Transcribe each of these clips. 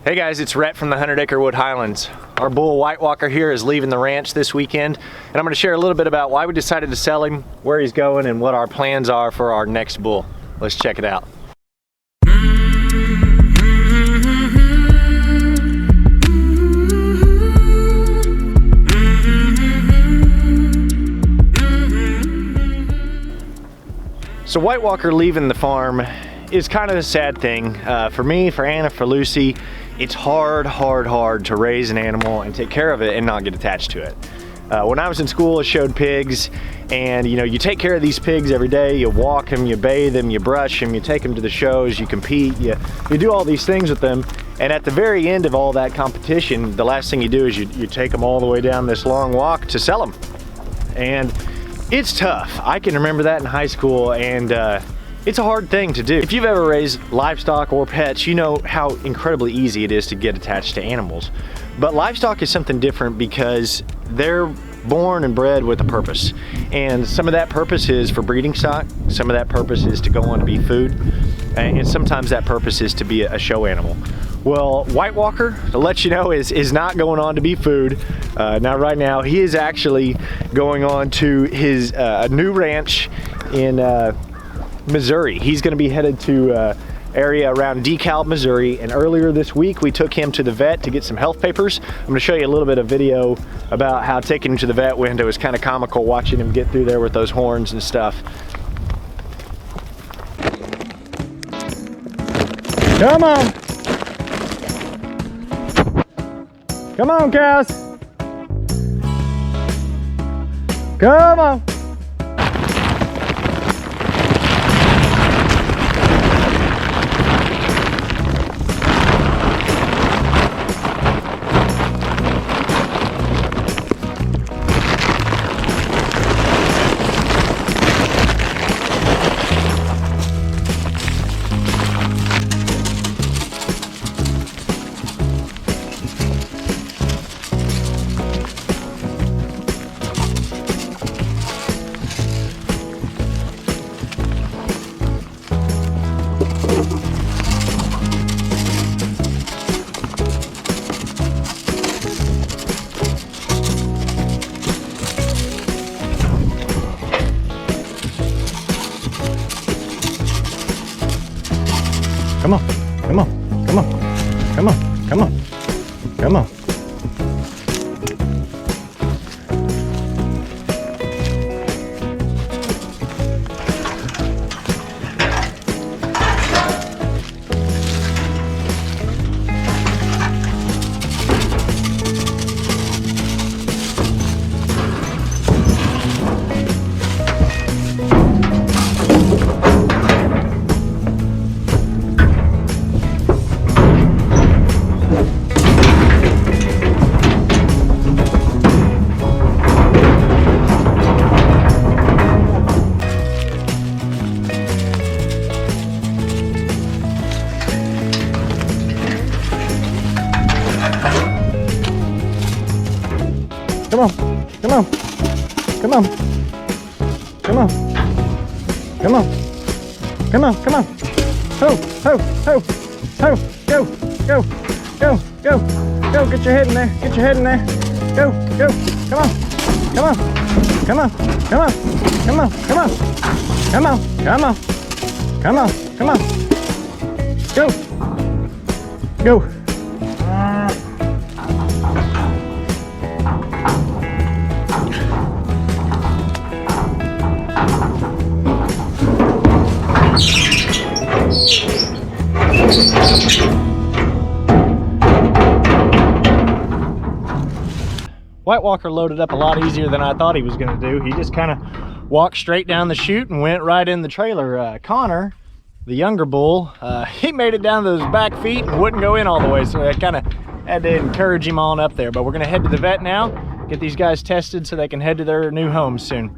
Hey guys, it's Rhett from the Acre Wood Highlands. Our bull White Walker here is leaving the ranch this weekend, and I'm going to share a little bit about why we decided to sell him, where he's going, and what our plans are for our next bull. Let's check it out. So White Walker leaving the farm is kind of a sad thing. For me, for Anna, for Lucy, it's hard to raise an animal and take care of it and not get attached to it. When I was in school, I showed pigs, and you take care of these pigs every day. You walk them, you bathe them, you brush them, you take them to the shows, you compete, you do all these things with them. And at the very end of all that competition, the last thing you do is you take them all the way down this long walk to sell them. And it's tough. I can remember that in high school, and it's a hard thing to do. If you've ever raised livestock or pets, you know how incredibly easy it is to get attached to animals. But livestock is something different because they're born and bred with a purpose. And some of that purpose is for breeding stock, some of that purpose is to go on to be food, and sometimes that purpose is to be a show animal. Well, White Walker, to let you know, is not going on to be food. Now right now, he is actually going on to his new ranch in Missouri. He's going to be headed to area around DeKalb, Missouri, and earlier this week we took him to the vet to get some health papers. I'm going to show you a little bit of video about how taking him to the vet went. It was kind of comical watching him get through there with those horns and stuff. Come on! Come on, Cass! Come on! Come on, come on, come on, come on, come on, come on. Come on, come on, come on, come on, come on, come on, come on, ho, ho, ho, ho, go, go, go, go, go, get your head in there, get your head in there, go, go, come on, come on, come on, come on, come on, come on, come on, come on, come on, come on, go, go. White Walker loaded up a lot easier than I thought he was going to do. He just kind of walked straight down the chute and went right in the trailer. Connor, the younger bull, he made it down to those back feet and wouldn't go in all the way, so I kind of had to encourage him on up there. But we're going to head to the vet now, get these guys tested so they can head to their new homes soon.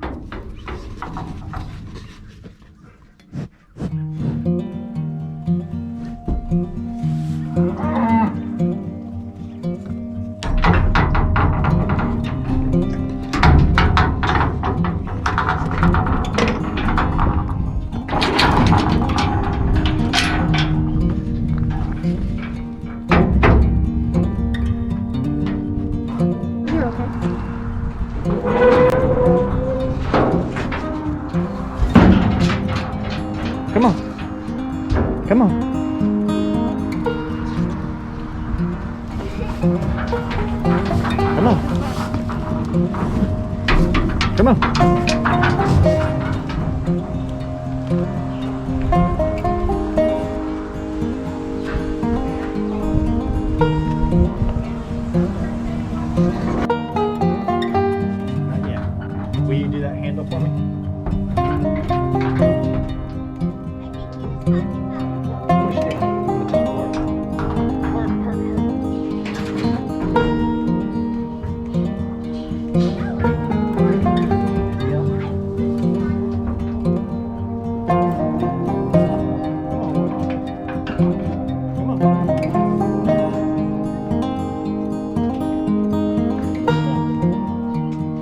Come on. Come on. Will you do that handle for me? Push down on the top part. Hard.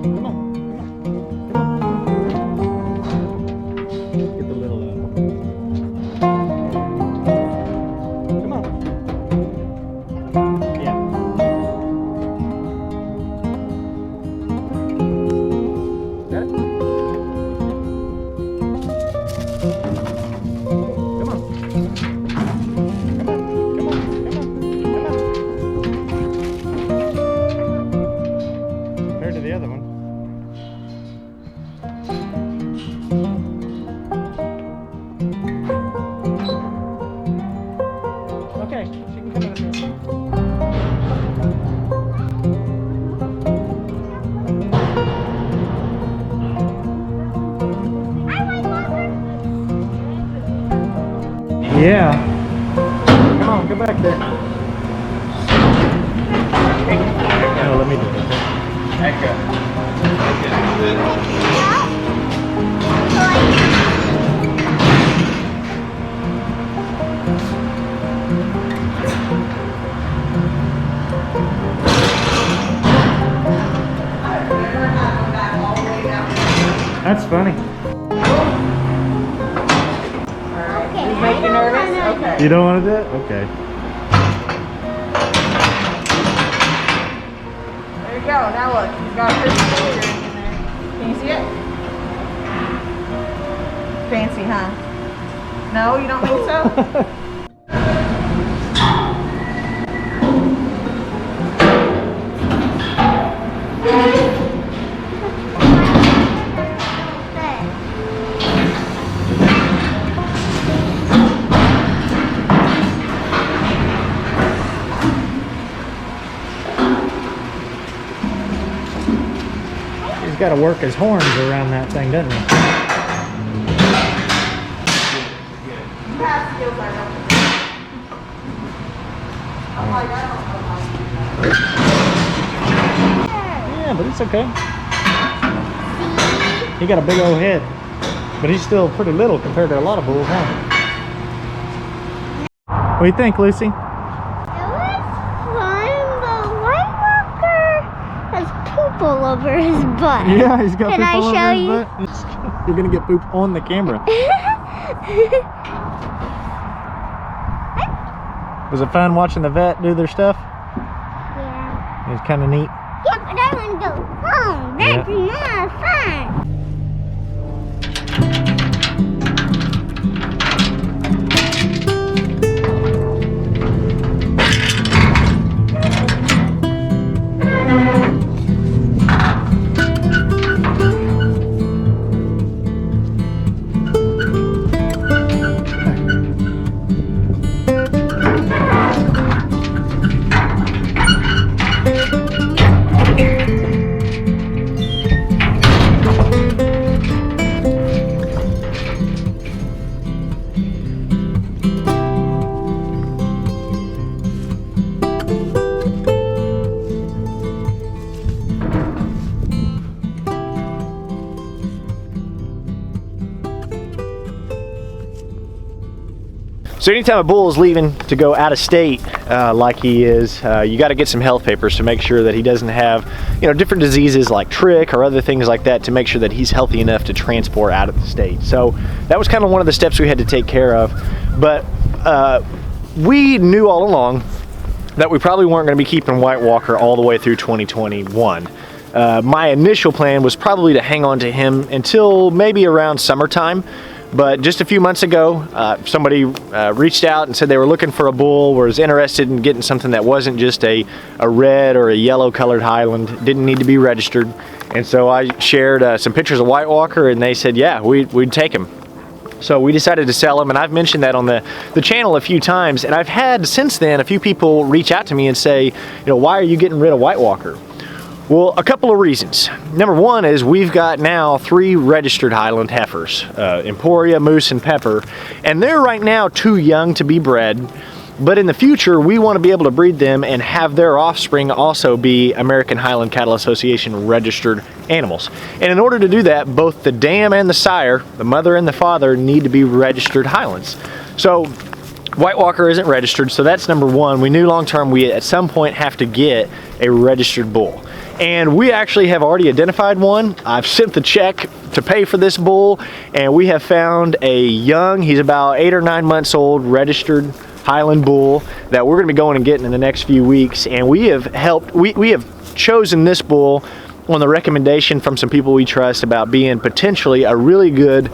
Come on. Get the little come on. Yeah. Got it? Come on. Compared to the other one. Okay, she can come in this room. Yeah. Come on, go back there. No, let me do it. Acre. That's funny. Okay. Does it make you nervous? Okay. You don't want to do it? Okay. There you go. Now look. He's got a Christmas tree in there. Can you see it? Fancy, huh? No, you don't think so? He's got to work his horns around that thing, doesn't he? You have skills, I know. I'm like, I don't know how to do that. Yeah, but it's okay. He got a big old head, but he's still pretty little compared to a lot of bulls, huh? What do you think, Lucy? It was fun, but White Walker has poop all over his butt. Yeah, he's got Can poop I all show over his you? butt. You're gonna get poop on the camera. Was it fun watching the vet do their stuff? Yeah. It was kind of neat. Yeah, but I want to go home. That's not fun. So anytime a bull is leaving to go out of state, like he is, you got to get some health papers to make sure that he doesn't have, different diseases like trick or other things like that, to make sure that he's healthy enough to transport out of the state. So that was kind of one of the steps we had to take care of. But we knew all along that we probably weren't going to be keeping White Walker all the way through 2021. My initial plan was probably to hang on to him until maybe around summertime. But just a few months ago, somebody reached out and said they were looking for a bull, was interested in getting something that wasn't just a red or a yellow colored Highland, didn't need to be registered. And so I shared some pictures of White Walker, and they said, yeah, we'd take him. So we decided to sell them, and I've mentioned that on the channel a few times, and I've had since then a few people reach out to me and say, why are you getting rid of White Walker? Well, a couple of reasons. Number one is we've got now 3 registered Highland heifers, Emporia, Moose, and Pepper, and they're right now too young to be bred, but in the future we want to be able to breed them and have their offspring also be American Highland Cattle Association registered animals. And in order to do that, both the dam and the sire, the mother and the father, need to be registered Highlands. So White Walker isn't registered, so that's number one. We knew long term we at some point have to get a registered bull. And we actually have already identified one. I've sent the check to pay for this bull, and we have found a young, he's about 8 or 9 months old, registered Highland bull that we're gonna be going and getting in the next few weeks. And we have chosen this bull on the recommendation from some people we trust about being potentially a really good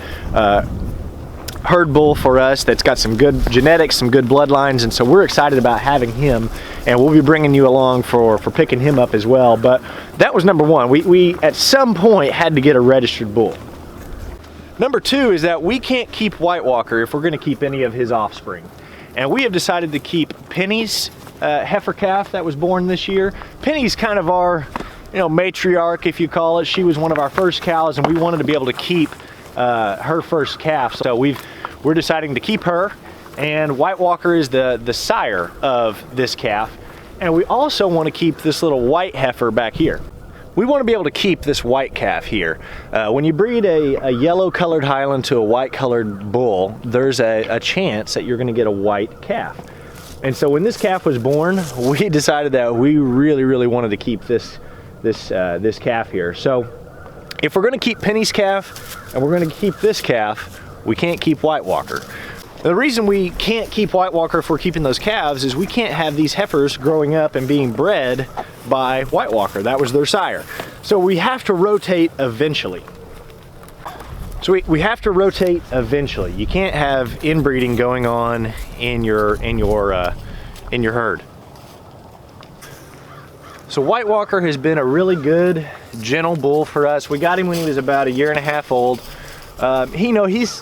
herd bull for us that's got some good genetics, some good bloodlines, and so we're excited about having him, and we'll be bringing you along for picking him up as well. But that was number one. We at some point had to get a registered bull. Number two is that we can't keep White Walker if we're going to keep any of his offspring, and we have decided to keep Penny's heifer calf that was born this year. Penny's kind of our matriarch, if you call it. She was one of our first cows, and we wanted to be able to keep her first calf, so we're deciding to keep her, and White Walker is the sire of this calf. And we also want to keep this little white heifer back here. We want to be able to keep this white calf here. When you breed a yellow colored Highland to a white colored bull, there's a chance that you're going to get a white calf. And so when this calf was born, we decided that we really wanted to keep this calf here. So if we're going to keep Penny's calf and we're going to keep this calf, we can't keep White Walker. The reason we can't keep White Walker if we're keeping those calves is we can't have these heifers growing up and being bred by White Walker. That was their sire. So we have to rotate eventually. You can't have inbreeding going on in your herd. So White Walker has been a really good, gentle bull for us. We got him when he was about 1.5 years old.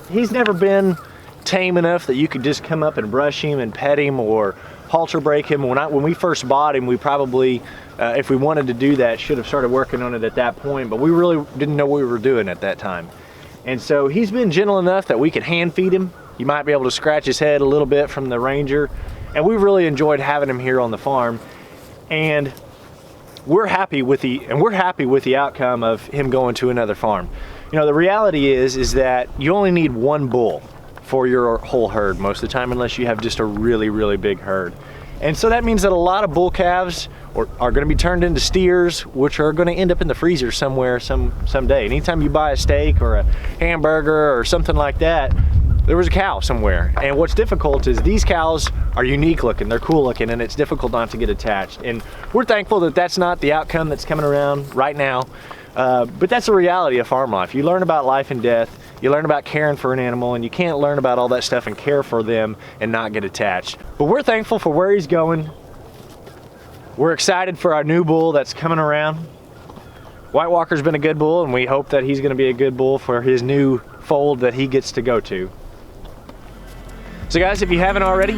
He's never been tame enough that you could just come up and brush him and pet him or halter break him. When we first bought him, we probably, if we wanted to do that, should have started working on it at that point, but we really didn't know what we were doing at that time. And so he's been gentle enough that we could hand feed him. You might be able to scratch his head a little bit from the Ranger, and we really enjoyed having him here on the farm. And we're happy with the outcome of him going to another farm. The reality is that you only need one bull for your whole herd most of the time, unless you have just a really big herd. And so that means that a lot of bull calves are going to be turned into steers, which are going to end up in the freezer somewhere someday. Anytime you buy a steak or a hamburger or something like that, there was a cow somewhere. And what's difficult is these cows are unique looking, they're cool looking, and it's difficult not to get attached. And we're thankful that that's not the outcome that's coming around right now. But that's the reality of farm life. You learn about life and death, you learn about caring for an animal, and you can't learn about all that stuff and care for them and not get attached. But we're thankful for where he's going. We're excited for our new bull that's coming around. White Walker's been a good bull, and we hope that he's going to be a good bull for his new fold that he gets to go to. So guys, if you haven't already,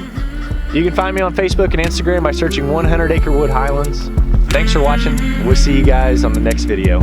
you can find me on Facebook and Instagram by searching 100 Acre Wood Highlands. Thanks for watching. We'll see you guys on the next video.